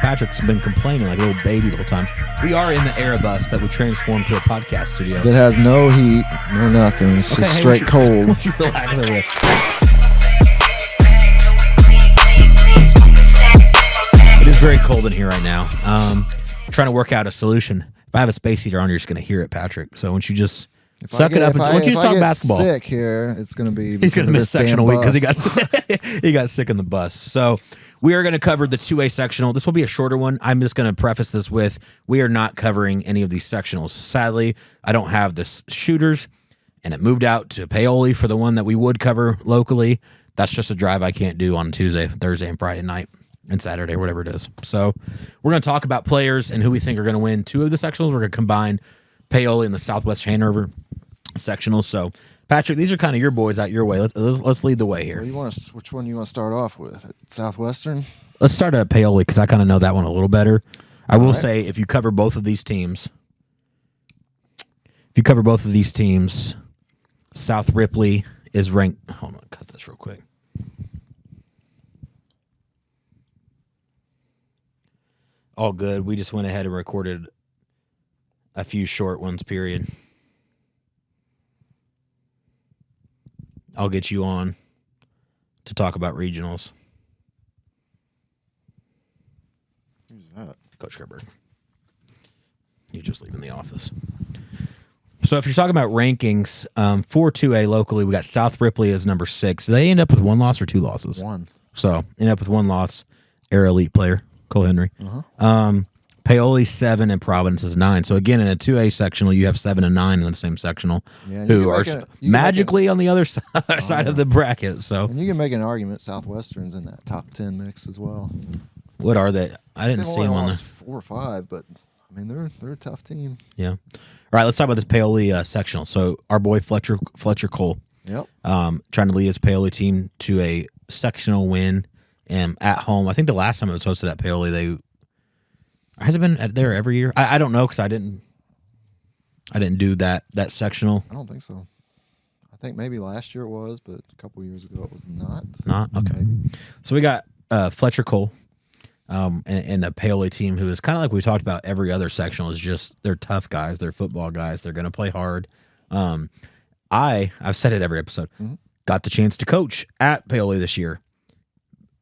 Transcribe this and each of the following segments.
Patrick's been complaining like a little baby the whole time. We are in the Airbus that we transformed to a podcast studio. That has no heat, no nothing. It's just straight cold. Why don't you relax over there? It is very cold in here right now. Trying to work out a solution. If I have a space heater on, you're just going to hear it, Patrick. So once you just suck it up, once you talk basketball, sick here, it's going to be. He's going to miss sectional week because he got sick in the bus. So we are going to cover the 2A sectional. This will be a shorter one. I'm just going to preface this with we are not covering any of these sectionals. Sadly, I don't have the shooters, and it moved out to Paoli for the one that we would cover locally. That's just a drive I can't do on Tuesday, Thursday, and Friday night. And Saturday, whatever it is. So we're going to talk about players and who we think are going to win 2 of the sectionals. We're going to combine Paoli and the Southwestern Hanover sectionals. So, Patrick, these are kind of your boys out your way. Let's lead the way here. Which one you want to start off with? Southwestern? Let's start at Paoli because I kind of know that one a little better. I will say if you cover both of these teams, South Ripley is ranked. Hold on, cut this real quick. All good. We just went ahead and recorded a few short ones, period. I'll get you on to talk about regionals. Who's that? Coach Gerberg. He's just leaving the office. So if you're talking about rankings, for 2A locally, we got South Ripley as number 6. Do they end up with 1 loss or 2 losses? 1. So end up with 1 loss. Air Elite player. Cole Henry. Paoli 7 and Providence is 9. So again, in a 2A sectional, you have 7 and 9 in the same sectional, who are magically on the other side of the bracket. So and you can make an argument Southwestern's in that top 10 mix as well. What are they? I didn't see them on there. 4 or 5, but I mean they're a tough team. Yeah. All right, let's talk about this Paoli sectional. So our boy Fletcher Cole, trying to lead his Paoli team to a sectional win. At home, I think the last time it was hosted at Paoli, has it been there every year? I don't know because I didn't do that sectional. I don't think so. I think maybe last year it was, but a couple years ago it was not. Not okay. Maybe. So we got Fletcher Cole, and the Paoli team, who is kind of like we talked about every other sectional, is just they're tough guys, they're football guys, they're going to play hard. I've said it every episode. Got the chance to coach at Paoli this year.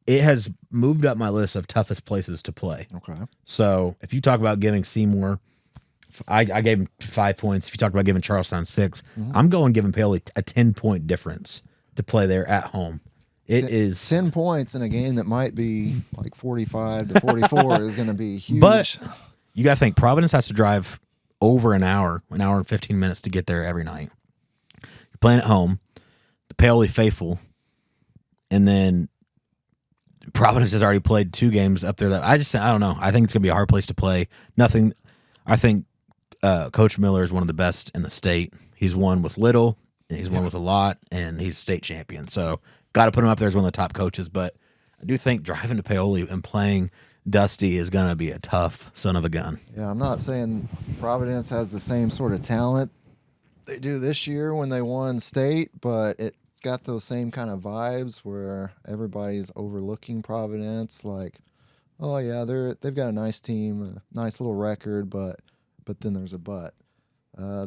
It has moved up my list of toughest places to play. Okay. So if you talk about giving Seymour, I gave him 5 points. If you talk about giving Charlestown 6, I'm going giving Paoli a 10-point difference to play there at home. It is 10 points in a game that might be like 45 to 44 is going to be huge. But you got to think Providence has to drive over an hour and 15 minutes to get there every night. You're playing at home, the Paoli faithful, and then Providence has already played 2 games up there. I don't know. I think it's going to be a hard place to play. I think Coach Miller is one of the best in the state. He's won with little, and he's won with a lot, and he's state champion. So got to put him up there as one of the top coaches. But I do think driving to Paoli and playing Dusty is going to be a tough son of a gun. Yeah, I'm not saying Providence has the same sort of talent they do this year when they won state, but it's got those same kind of vibes where everybody's overlooking Providence, like, oh yeah, they've got a nice team, a nice little record, but then there's a but.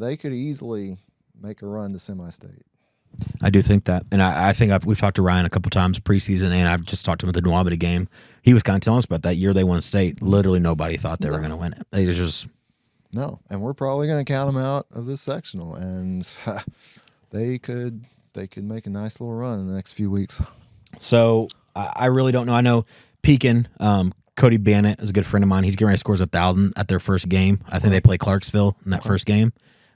They could easily make a run to semi-state. I do think that, and I think we've talked to Ryan a couple times preseason, and I've just talked to him at the Nwabiti game. He was kind of telling us about that year they won state. Literally nobody thought they were going to win it. They just no, and we're probably going to count them out of this sectional, and they could make a nice little run in the next few weeks. So I really don't know. I know Pekin, Cody Bannett is a good friend of mine. He's getting ready to score 1,000 at their first game. I think they play Clarksville in that first game.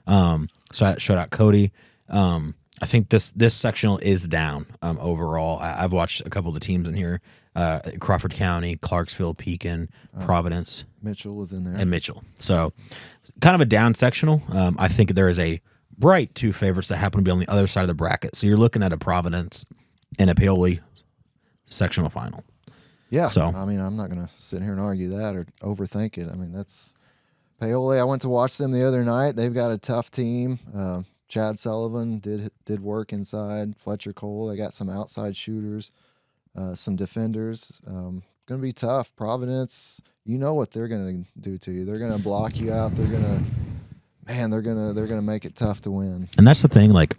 So I shout out Cody. I think this sectional is down overall. I've watched a couple of the teams in here. Crawford County, Clarksville, Pekin, Providence. Mitchell was in there. And Mitchell. So kind of a down sectional. I think there is a bright 2 favorites that happen to be on the other side of the bracket. So you're looking at a Providence and a Paoli sectional final. Yeah. So I mean, I'm not going to sit here and argue that or overthink it. I mean, that's Paoli. I went to watch them the other night. They've got a tough team. Chad Sullivan did work inside. Fletcher Cole. They got some outside shooters, some defenders. going to be tough. Providence, you know what they're going to do to you. They're going to block you out. They're going to make it tough to win. And that's the thing, like,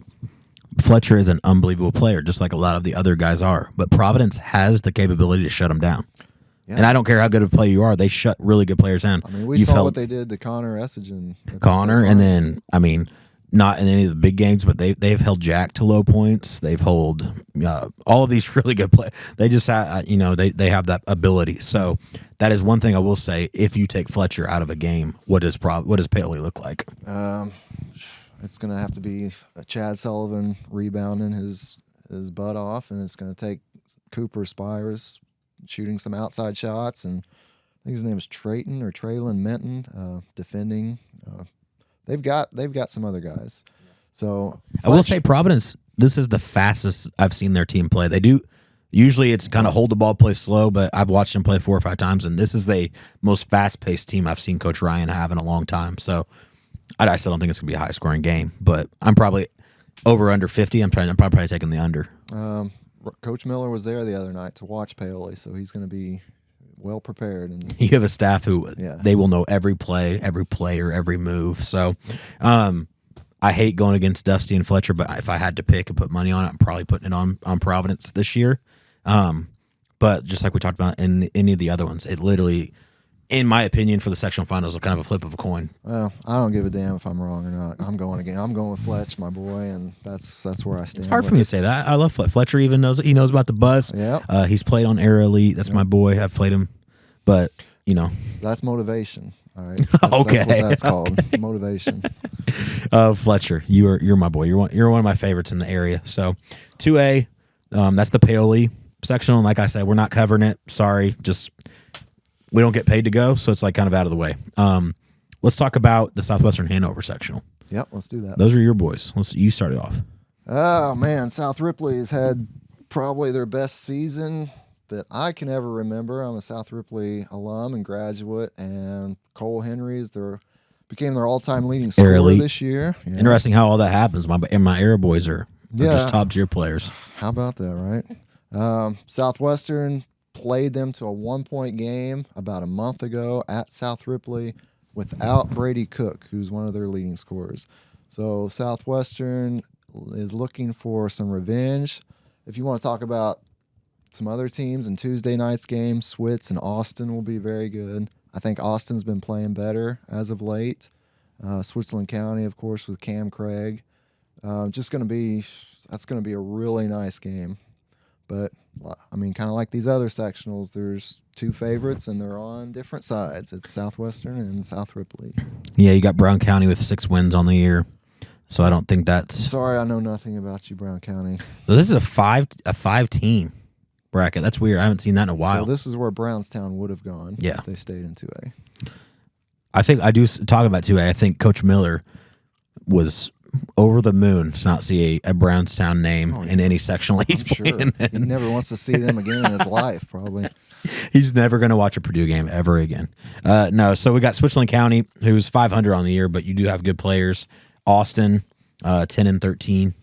Fletcher is an unbelievable player, just like a lot of the other guys are. But Providence has the capability to shut them down. Yeah. And I don't care how good of a player you are; they shut really good players down. I mean, we saw what they did to Connor Essigen. And then not in any of the big games, but they've held Jack to low points. They've held all of these really good players. They just have, they have that ability. So that is one thing I will say. If you take Fletcher out of a game, what does Paoli look like? It's going to have to be a Chad Sullivan rebounding his butt off, and it's going to take Cooper Spires shooting some outside shots, and I think his name is Traylon Menton defending. They've got some other guys. So I will say Providence, this is the fastest I've seen their team play. They do usually it's kind of hold the ball, play slow, but I've watched them play 4 or 5 times, and this is the most fast-paced team I've seen Coach Ryan have in a long time. So I still don't think it's going to be a high-scoring game, but I'm probably under 50. I'm probably taking the under. Coach Miller was there the other night to watch Paoli, so he's going to be well prepared. And you have a staff who they will know every play, every player, every move. So I hate going against Dusty and Fletcher, but if I had to pick and put money on it, I'm probably putting it on Providence this year. But just like we talked about in any of the other ones, it literally, in my opinion, for the sectional finals, is kind of a flip of a coin. Well, I don't give a damn if I'm wrong or not. I'm going with Fletch, my boy, and that's where I stand. It's hard for me to say that. I love Fletch. Fletcher even knows about the bus. Yeah. He's played on Air Elite. That's my boy. I've played him, but So that's motivation. All right. Okay. That's what that's called. Motivation. Fletcher, you're my boy. You're one of my favorites in the area. So 2A, that's the Paoli sectional. And like I said, we're not covering it. Sorry, just. We don't get paid to go, so it's like kind of out of the way. Let's talk about the Southwestern Hanover sectional. Yep, let's do that. Those are your boys. You start it off. Oh, man. South Ripley has had probably their best season that I can ever remember. I'm a South Ripley alum and graduate, and Cole Henry's became their all-time leading scorer this year. Yeah. Interesting how all that happens. My Air boys are just top-tier players. How about that, right? Southwestern played them to a 1-point game about a month ago at South Ripley without Brady Cook, who's one of their leading scorers. So Southwestern is looking for some revenge. If you want to talk about some other teams in Tuesday night's game, Switz and Austin will be very good. I think Austin's been playing better as of late. Switzerland County, of course, with Cam Craig. That's going to be a really nice game. But, I mean, kind of like these other sectionals, there's 2 favorites, and they're on different sides. It's Southwestern and South Ripley. Yeah, you got Brown County with 6 wins on the year, so I don't think that's... Sorry, I know nothing about you, Brown County. Well, this is a 5-team bracket. That's weird. I haven't seen that in a while. So this is where Brownstown would have gone if they stayed in 2A. I think I do talk about 2A. I think Coach Miller was... over the moon to not see a Brownstown name in any sectional he's playing in. He never wants to see them again in his life, probably. He's never going to watch a Purdue game ever again. No, so we got Switzerland County, who's 500 on the year, but you do have good players. Austin, 10-13.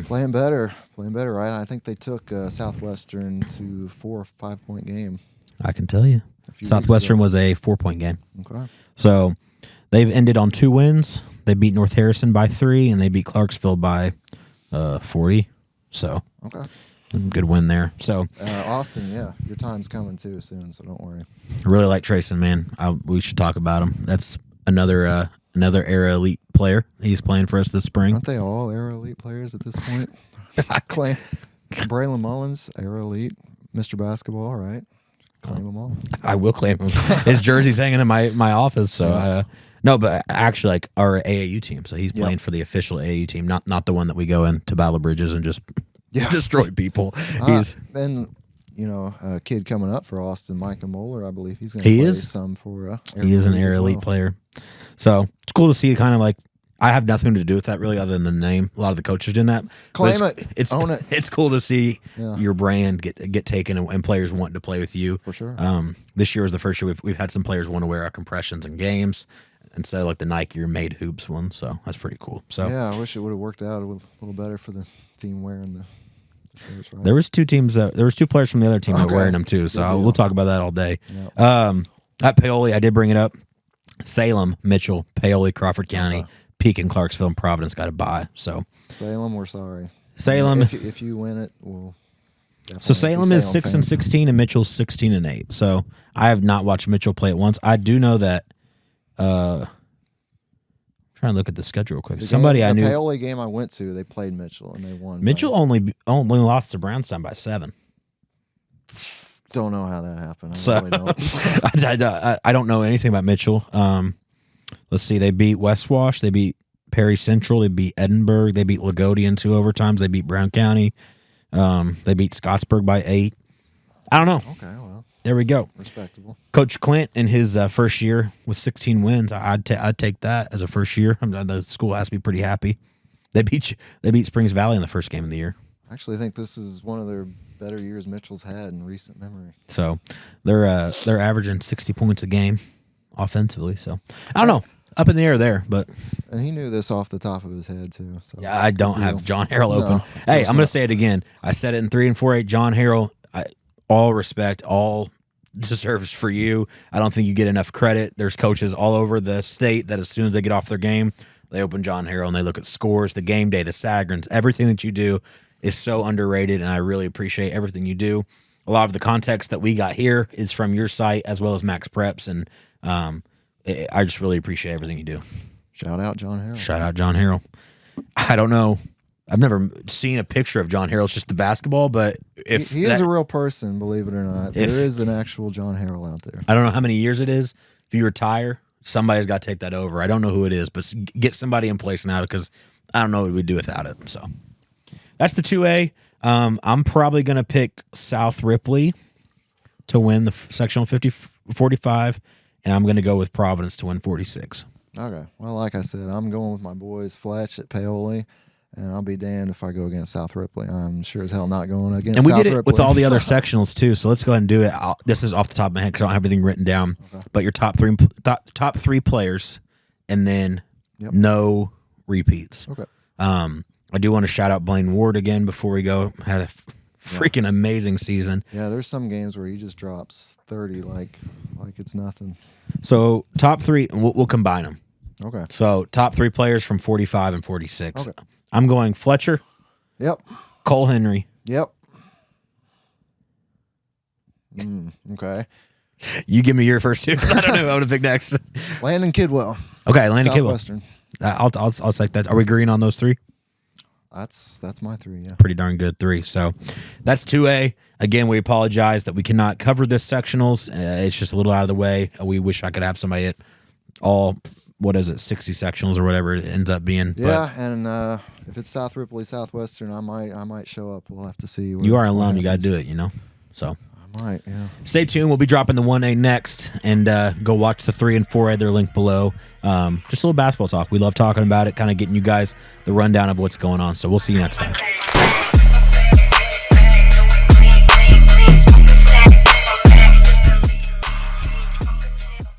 Playing better, right? I think they took Southwestern to 4 or 5 point game. I can tell you. Southwestern was a 4-point game. Okay. So they've ended on 2 wins. They beat North Harrison by 3, and they beat Clarksville by 40. So, good win there. So, Austin, your time's coming too soon, so don't worry. I really like Trayson, man. We should talk about him. That's another Era Elite player. He's playing for us this spring. Aren't they all Era Elite players at this point? Braylon Mullins, Era Elite, Mr. Basketball, right? Claim them all. I will claim him. His jersey's hanging in my office, so no, but actually, like our AAU team. So he's playing for the official AAU team, not the one that we go into Battle Bridges and just destroy people. Then a kid coming up for Austin, Micah Moeller, I believe he's going to play some for. He is an Air Elite player, so it's cool to see. Kind of like I have nothing to do with that really, other than the name. A lot of the coaches did that. Claim it. Own it. It's cool to see your brand get taken and players wanting to play with you. For sure. This year was the first year we've had some players want to wear our compressions in games instead of like the Nike or Made Hoops one. So that's pretty cool. So I wish it would have worked out a little better for the team wearing the shirts, right? There was two players from the other team that were wearing them too. So we'll talk about that all day. Yep. At Paoli, I did bring it up. Salem, Mitchell, Paoli, Crawford County, Pekin, Clarksville, and Providence got a bye. So Salem, we're sorry. Salem, if you win it, we'll. So Salem is 6-16 and Mitchell's 16-8. So I have not watched Mitchell play it once. I do know that. Trying to look at the schedule real quick. The Paoli game I went to, they played Mitchell and they won. Mitchell only lost to Brownstown by 7. Don't know how that happened. Really don't. I don't know anything about Mitchell. Let's see. They beat West Wash. They beat Perry Central. They beat Edinburgh. They beat Lagodi in 2 overtimes. They beat Brown County. They beat Scottsburg by 8. I don't know. Okay, well. There we go. Respectable. Coach Clint in his first year with 16 wins. I'd take that as a first year. The school has to be pretty happy. They beat Springs Valley in the first game of the year. I actually think this is one of their better years Mitchell's had in recent memory. So they're averaging 60 points a game offensively. So I don't know. Up in the air there, but and he knew this off the top of his head too. So yeah, I don't have John Harrell open. Hey, I'm going to say it again. I said it in 3 and 4-8. John Harrell, all respect, all deserves for you. I don't think you get enough credit. There's coaches all over the state that as soon as they get off their game, they open John Harrell and they look at scores, the game day, the Sagrins, everything that you do is so underrated, and I really appreciate everything you do. A lot of the context that we got here is from your site as well as Max Preps, and I just really appreciate everything you do. Shout out John Harrell. Shout out John Harrell. I don't know. I've never seen a picture of John Harrell. It's just the basketball, but if he is a real person, believe it or not, there is an actual John Harrell out there. I don't know how many years it is. If you retire, somebody's got to take that over. I don't know who it is, but get somebody in place now because I don't know what we'd do without it. So that's the 2A. I'm probably going to pick South Ripley to win the sectional 50-45, and I'm going to go with Providence to win 46. Okay. Well, like I said, I'm going with my boys Fletch at Paoli, and I'll be damned if I go against South Ripley. I'm sure as hell not going against South Ripley. And we did it with all the other sectionals, too, so let's go ahead and do it. This is off the top of my head because I don't have everything written down. Okay. But your top three players, and then no repeats. Okay. I do want to shout out Blaine Ward again before we go. Had a freaking amazing season. Yeah, there's some games where he just drops 30 like it's nothing. So top 3, and we'll combine them. Okay. So top 3 players from 45 and 46. Okay. I'm going Fletcher. Yep. Cole Henry. Yep. Okay. You give me your first 2 because I don't know who I would have picked next. Landon Kidwell. Okay, Landon Kidwell. Southwestern. I'll take that. Are we agreeing on those 3? That's my 3, yeah. Pretty darn good 3. So that's 2A. Again, we apologize that we cannot cover this sectionals. It's just a little out of the way. We wish I could have somebody at all, 60 sectionals or whatever it ends up being. Yeah, and if it's South Ripley, Southwestern, I might show up. We'll have to see. You are alone. You got to do it, So I might, yeah. Stay tuned. We'll be dropping the 1A next, and go watch the 3 and 4A. They're linked below. Just a little basketball talk. We love talking about it, kind of getting you guys the rundown of what's going on. So we'll see you next time.